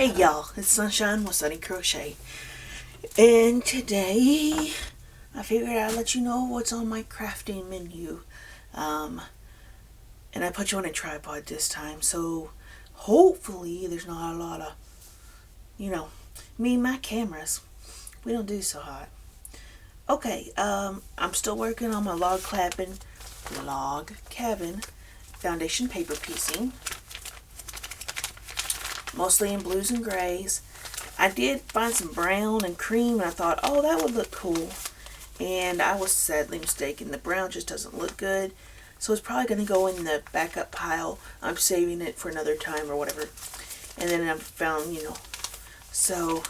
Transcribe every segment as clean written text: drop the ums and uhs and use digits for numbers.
Hey y'all, it's Sunshine with Sunny Crochet. And today I figured I'd let you know what's on my crafting menu. Um, and I put you on a tripod this time, so hopefully there's not a lot of, me and my cameras. We don't do so hot. Okay, I'm still working on my log cabin foundation paper piecing. Mostly in blues and grays. I did find some brown and cream and I thought, oh, that would look cool. And I was sadly mistaken. The brown just doesn't look good. So it's probably going to go in the backup pile. I'm saving it for another time or whatever. And then I found, so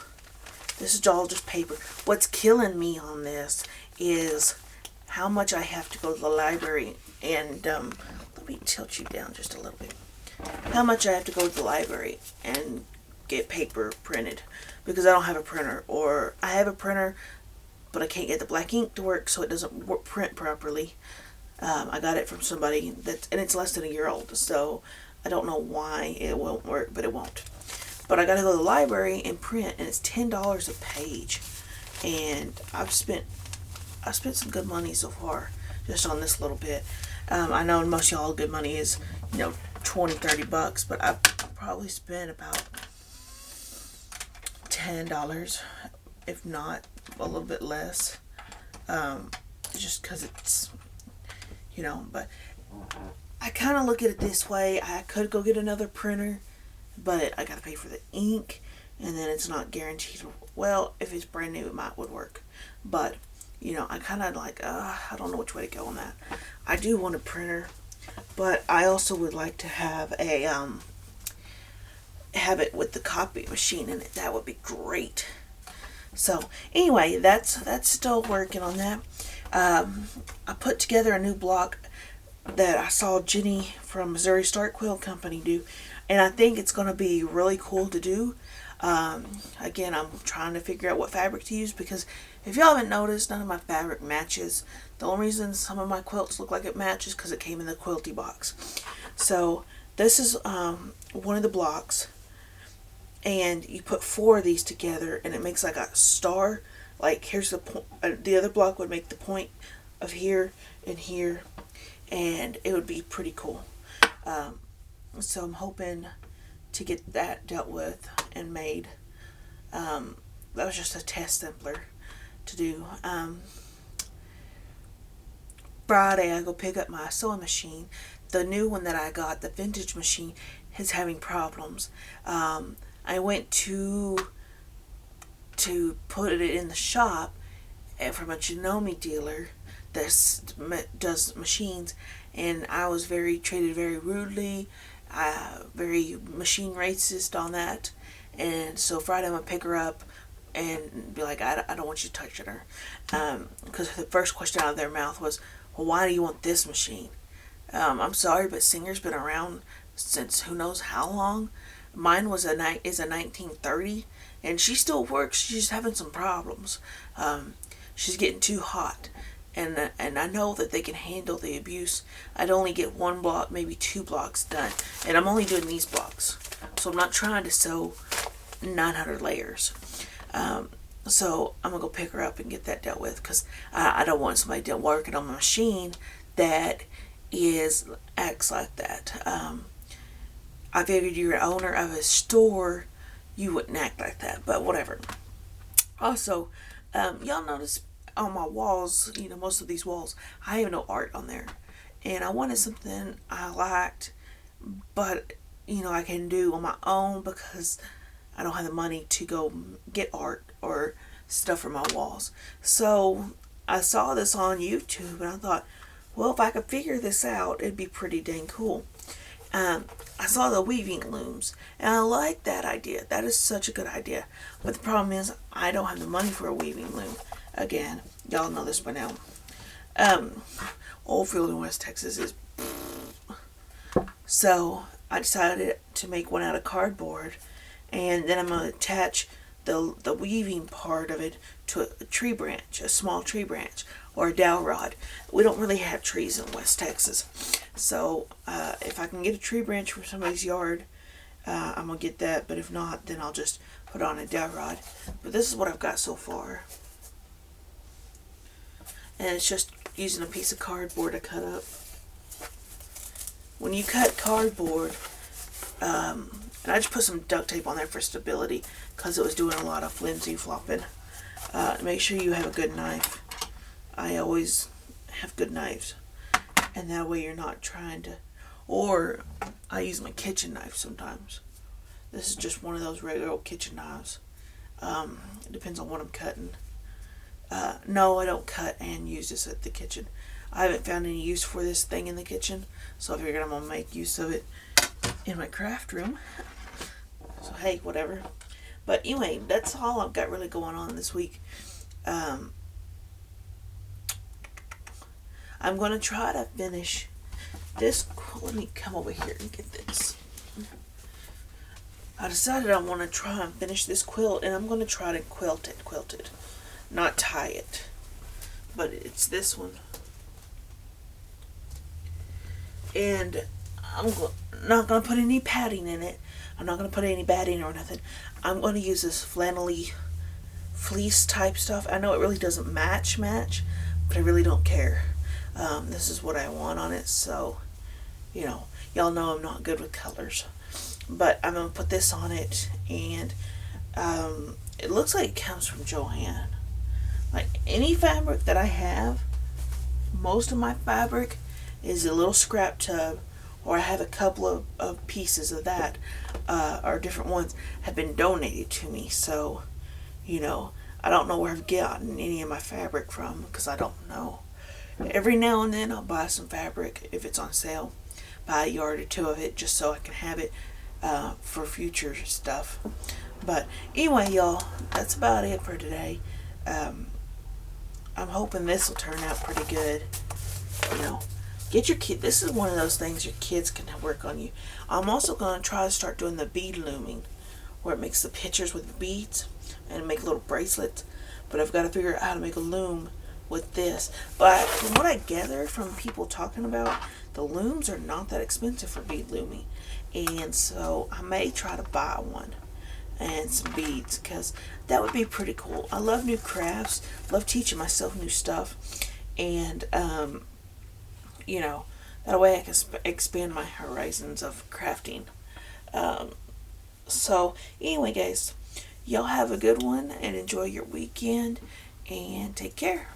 this is all just paper. What's killing me on this is how much I have to go to the library. And let me tilt you down just a little bit. How much I have to go to the library and get paper printed because I don't have a printer, or I have a printer but I can't get the black ink to work, so it doesn't print properly. I got it from somebody and it's less than a year old, so I don't know why it won't work, but it won't. But I gotta go to the library and print, and it's $10 a page, and I've spent some good money so far just on this little bit. I know most of y'all good money is $20-30, but I've probably spent about $10, if not a little bit less, just because it's, but I kind of look at it this way. I could go get another printer, but I gotta pay for the ink, and then it's not guaranteed. Well, if it's brand new, it would work, but I kind of like, I don't know which way to go on that. I do want a printer, but I also would like to have a have it with the copy machine in it. That would be great. So anyway, that's still working on that. I put together a new block that I saw Jenny from Missouri Start Quill Company do, and I think it's going to be really cool to do. Again, I'm trying to figure out what fabric to use, because if y'all haven't noticed, none of my fabric matches. The only reason some of my quilts look like it matches because it came in the quilty box. So this is one of the blocks, and you put 4 of these together and it makes like a star. Like here's the point. The other block would make the point of here and here, and it would be pretty cool. So I'm hoping to get that dealt with and made. That was just a test sampler to do. Friday I go pick up my sewing machine. The new one that I got, the vintage machine, is having problems. I went to put it in the shop from a Janome dealer that does machines, and I was treated very rudely, very machine racist on that. And so Friday I'm gonna pick her up and be like, I don't want you touching her, because the first question out of their mouth was, well, why do you want this machine? I'm sorry, but Singer's been around since who knows how long. Mine is a 1930, and she still works. She's having some problems. She's getting too hot, and I know that they can handle the abuse. I'd only get 1 block, maybe 2 blocks done, and I'm only doing these blocks, so I'm not trying to sew 900 layers. So I'm gonna go pick her up and get that dealt with, because I don't want somebody working on my machine that acts like that. I figured you're an owner of a store, you wouldn't act like that, but whatever. Also, y'all notice on my walls, most of these walls, I have no art on there. And I wanted something I liked, but, I can do on my own, because I don't have the money to go get art or stuff for my walls. So I saw this on YouTube, and I thought, well, if I could figure this out, it'd be pretty dang cool. I saw the weaving looms, and I like that idea. That is such a good idea. But the problem is, I don't have the money for a weaving loom. Again, y'all know this by now. Oldfield in West Texas is... So I decided to make one out of cardboard, and then I'm going to attach the weaving part of it to a tree branch, a small tree branch, or a dowel rod. We don't really have trees in West Texas, so if I can get a tree branch from somebody's yard, I'm going to get that, but if not, then I'll just put on a dowel rod. But this is what I've got so far. And it's just using a piece of cardboard to cut up. When you cut cardboard, and I just put some duct tape on there for stability because it was doing a lot of flimsy flopping. Make sure you have a good knife. I always have good knives. And that way you're not trying to... Or I use my kitchen knife sometimes. This is just one of those regular old kitchen knives. It depends on what I'm cutting. No, I don't cut and use this at the kitchen. I haven't found any use for this thing in the kitchen, so I figured I'm going to make use of it in my craft room. So hey, whatever. But anyway, that's all I've got really going on this week. I'm going to try to finish this. Let me come over here and get this. I decided I want to try and finish this quilt, and I'm going to try to quilt it. Not tie it. But it's this one. And I'm not going to put any padding in it. I'm not going to put any batting or nothing. I'm going to use this flannelly fleece type stuff. I know it really doesn't match, but I really don't care. This is what I want on it, so, you know, y'all know I'm not good with colors. But I'm going to put this on it, and it looks like it comes from Joann. Like any fabric that I have, most of my fabric is a little scrap tub, or I have a couple of pieces of that, or different ones have been donated to me. So, you know, I don't know where I've gotten any of my fabric from, because I don't know. Every now and then I'll buy some fabric if it's on sale, buy a yard or two of it just so I can have it for future stuff. But anyway, y'all, that's about it for today. I'm hoping this will turn out pretty good. You know, get your kid. This is one of those things your kids can work on you. I'm also going to try to start doing the bead looming, where it makes the pictures with beads and make little bracelets. But I've got to figure out how to make a loom with this. But from what I gather from people talking about, the looms are not that expensive for bead looming, and so I may try to buy one and some beads, because that would be pretty cool. I love new crafts, love teaching myself new stuff, and you know, that way I can expand my horizons of crafting. So anyway, guys, y'all have a good one and enjoy your weekend, and take care.